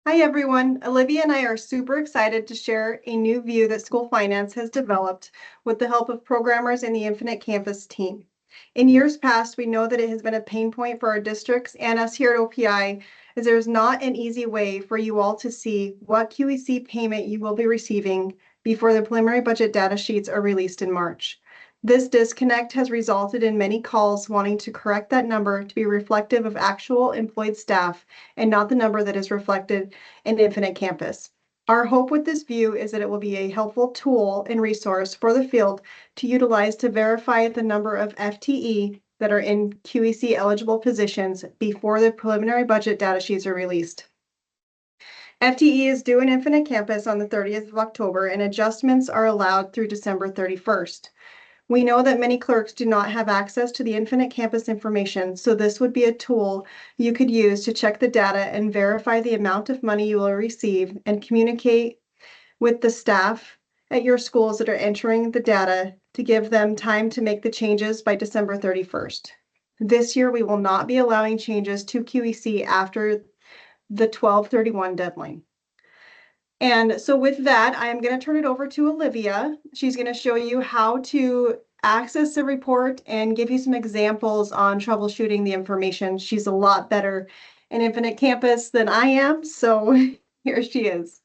Hi everyone, Olivia and I are super excited to share a new view that school finance has developed with the help of programmers in the Infinite Campus team. In years past, we know that it has been a pain point for our districts and us here at OPI, as there's not an easy way for you all to see what QEC payment you will be receiving before the preliminary budget data sheets are released in March. This disconnect has resulted in many calls wanting to correct that number to be reflective of actual employed staff and not the number that is reflected in Infinite Campus. Our hope with this view is that it will be a helpful tool and resource for the field to utilize to verify the number of FTE that are in QEC eligible positions before the preliminary budget data sheets are released. FTE is due in Infinite Campus on the 30th of October, and adjustments are allowed through December 31st. We know that many clerks do not have access to the Infinite Campus information, so this would be a tool you could use to check the data and verify the amount of money you will receive and communicate with the staff at your schools that are entering the data to give them time to make the changes by December 31st. This year, we will not be allowing changes to QEC after the 12/31 deadline. And so with that, I am going to turn it over to Olivia. She's going to show you how to access the report and give you some examples on troubleshooting the information. She's a lot better in Infinite Campus than I am, so here she is.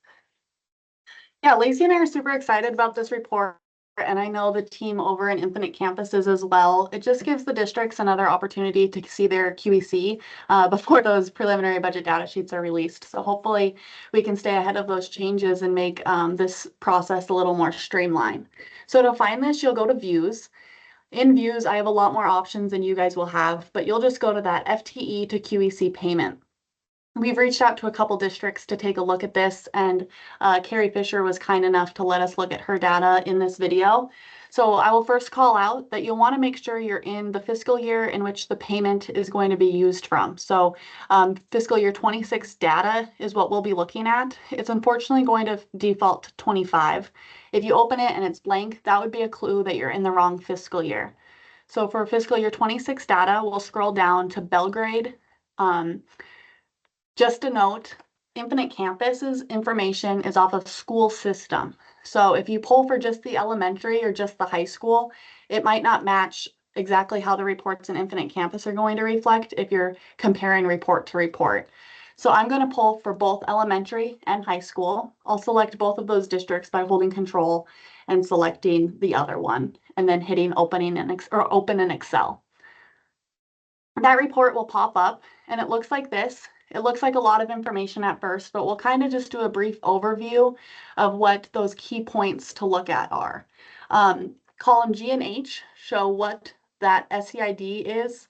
Yeah, Lacey and I are super excited about this report, and I know the team over in Infinite Campuses as well. It just gives the districts another opportunity to see their QEC before those preliminary budget data sheets are released. So hopefully we can stay ahead of those changes and make this process a little more streamlined. So to find this, you'll go to Views. In Views, I have a lot more options than you guys will have, but you'll just go to that FTE to QEC payment. We've reached out to a couple districts to take a look at this, and Carrie Fisher was kind enough to let us look at her data in this video. So I will first call out that you'll want to make sure you're in the fiscal year in which the payment is going to be used from. So fiscal year 26 data is what we'll be looking at. It's unfortunately going to default to 25. If you open it and it's blank, that would be a clue that you're in the wrong fiscal year. So for fiscal year 26 data, we'll scroll down to Belgrade. Just a note, Infinite Campus's information is off of school system. So if you pull for just the elementary or just the high school, it might not match exactly how the reports in Infinite Campus are going to reflect if you're comparing report to report. So I'm going to pull for both elementary and high school. I'll select both of those districts by holding control and selecting the other one, and then hitting open in Excel. That report will pop up, and it looks like this. It looks like a lot of information at first, but we'll kind of just do a brief overview of what those key points to look at are. Column G and H show what that SEID is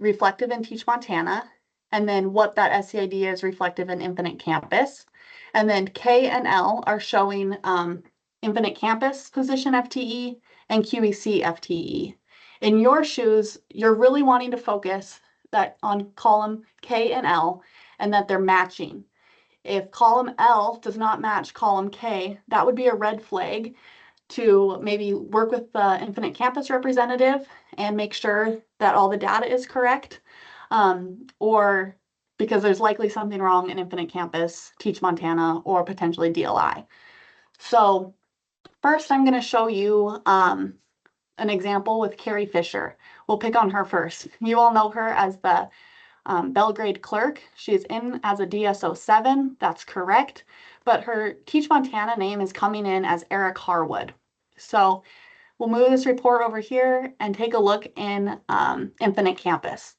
reflective in Teach Montana, and then what that SEID is reflective in Infinite Campus. And then K and L are showing Infinite Campus position FTE and QEC FTE. In your shoes, you're really wanting to focus that on column K and L, and that they're matching. If column L does not match column K, that would be a red flag to maybe work with the Infinite Campus representative and make sure that all the data is correct, or because there's likely something wrong in Infinite Campus, Teach Montana, or potentially DLI. So first, I'm going to show you an example with Carrie Fisher. We'll pick on her first. You all know her as the Belgrade clerk. She's in as a DSO 7, that's correct, but her Teach Montana name is coming in as Eric Harwood. So we'll move this report over here and take a look in Infinite Campus.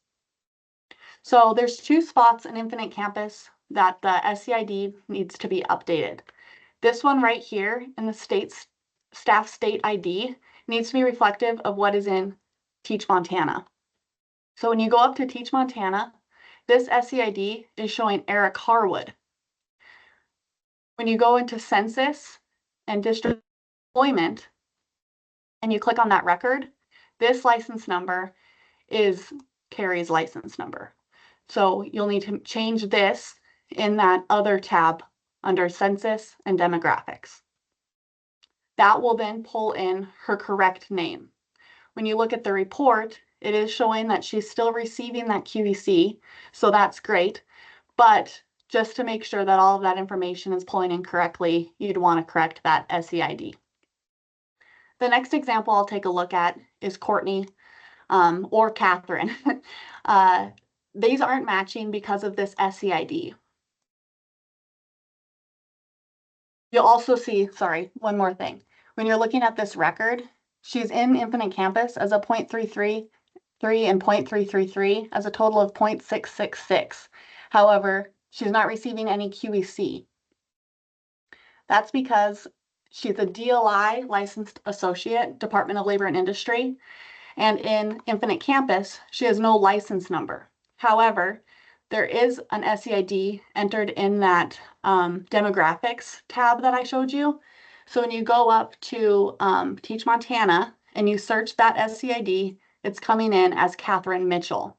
So there's two spots in Infinite Campus that the SEID needs to be updated. This one right here in the staff state ID needs to be reflective of what is in Teach Montana. So when you go up to Teach Montana, this SEID is showing Eric Harwood. When you go into Census and District Employment, and you click on that record, this license number is Carrie's license number. So you'll need to change this in that other tab under Census and Demographics. That will then pull in her correct name. When you look at the report, it is showing that she's still receiving that QEC, so that's great. But just to make sure that all of that information is pulling in correctly, you'd want to correct that SEID. The next example I'll take a look at is Courtney or Catherine. These aren't matching because of this SEID. You'll also see, sorry, one more thing. When you're looking at this record, she's in Infinite Campus as a 0.333 and 0.333 as a total of 0.666. However, she's not receiving any QEC. That's because she's a DLI licensed associate, Department of Labor and Industry, and in Infinite Campus, she has no license number. However, there is an SEID entered in that demographics tab that I showed you. So when you go up to Teach Montana and you search that SEID, it's coming in as Catherine Mitchell.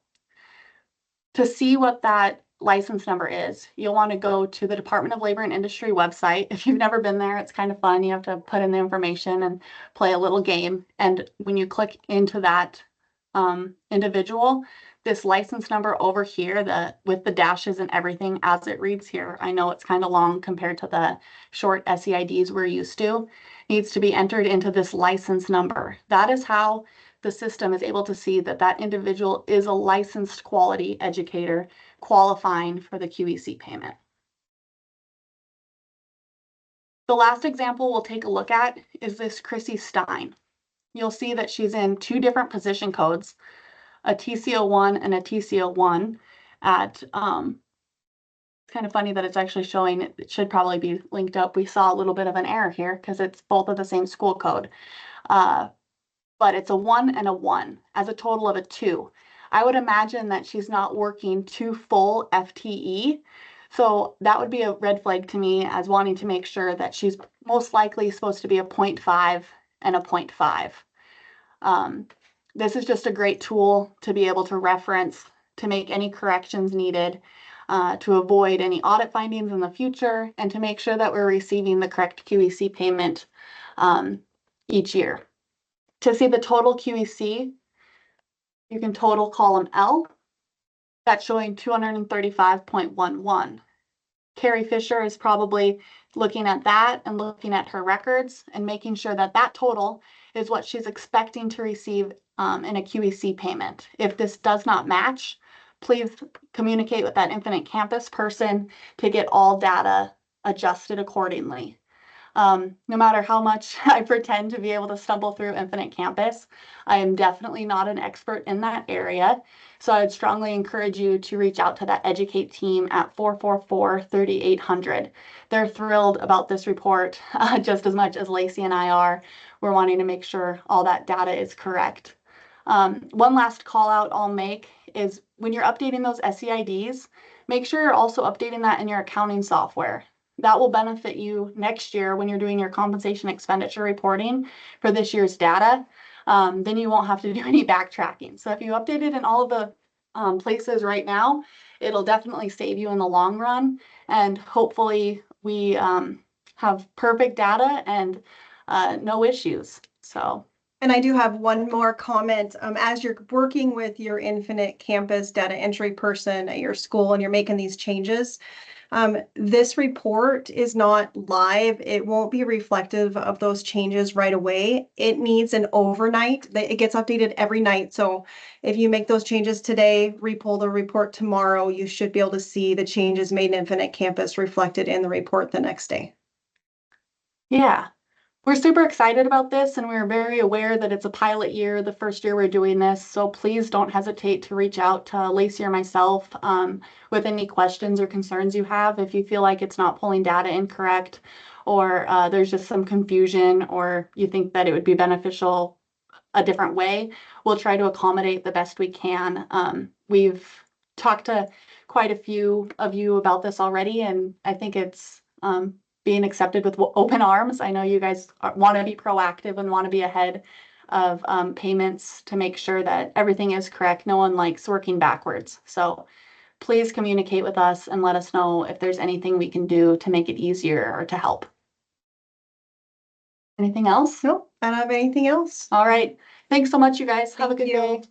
To see what that license number is, you'll want to go to the Department of Labor and Industry website. If you've never been there, it's kind of fun. You have to put in the information and play a little game. And when you click into that individual, this license number over here, with the dashes and everything as it reads here, I know it's kind of long compared to the short SEIDs we're used to, needs to be entered into this license number. That is how the system is able to see that that individual is a licensed quality educator qualifying for the QEC payment. The last example we'll take a look at is this Chrissy Stein. You'll see that she's in two different position codes, a TCO1 and a TCO1 at, it's kind of funny that it's actually showing, it should probably be linked up. We saw a little bit of an error here because it's both of the same school code. But it's a 1 and a 1 as a total of a 2. I would imagine that she's not working 2 full FTE. So that would be a red flag to me as wanting to make sure that she's most likely supposed to be a 0.5 and a 0.5. This is just a great tool to be able to reference, to make any corrections needed, to avoid any audit findings in the future, and to make sure that we're receiving the correct QEC payment each year. To see the total QEC, you can total column L. That's showing 235.11. Carrie Fisher is probably looking at that and looking at her records and making sure that that total is what she's expecting to receive in a QEC payment. If this does not match, please communicate with that Infinite Campus person to get all data adjusted accordingly. No matter how much I pretend to be able to stumble through Infinite Campus, I am definitely not an expert in that area. So I would strongly encourage you to reach out to that Educate team at 444-3800. They're thrilled about this report just as much as Lacey and I are. We're wanting to make sure all that data is correct. One last call out I'll make is when you're updating those SEIDs, make sure you're also updating that in your accounting software. That will benefit you next year when you're doing your compensation expenditure reporting for this year's data. Then you won't have to do any backtracking. So if you update it in all of the places right now, it'll definitely save you in the long run. And hopefully we have perfect data and no issues. So. And I do have one more comment. As you're working with your Infinite Campus data entry person at your school and you're making these changes, this report is not live. It won't be reflective of those changes right away. It needs an overnight. It gets updated every night. So if you make those changes today, repull the report tomorrow, you should be able to see the changes made in Infinite Campus reflected in the report the next day. Yeah. We're super excited about this, and we're very aware that it's a pilot year, the first year we're doing this. So please don't hesitate to reach out to Lacey or myself with any questions or concerns you have. If you feel like it's not pulling data incorrect, or there's just some confusion, or you think that it would be beneficial a different way, we'll try to accommodate the best we can. We've talked to quite a few of you about this already, and I think it's being accepted with open arms. I know you guys want to be proactive and want to be ahead of payments to make sure that everything is correct. No one likes working backwards. So please communicate with us and let us know if there's anything we can do to make it easier or to help. Anything else? Nope, I don't have anything else. All right. Thanks so much, you guys. Have a good day.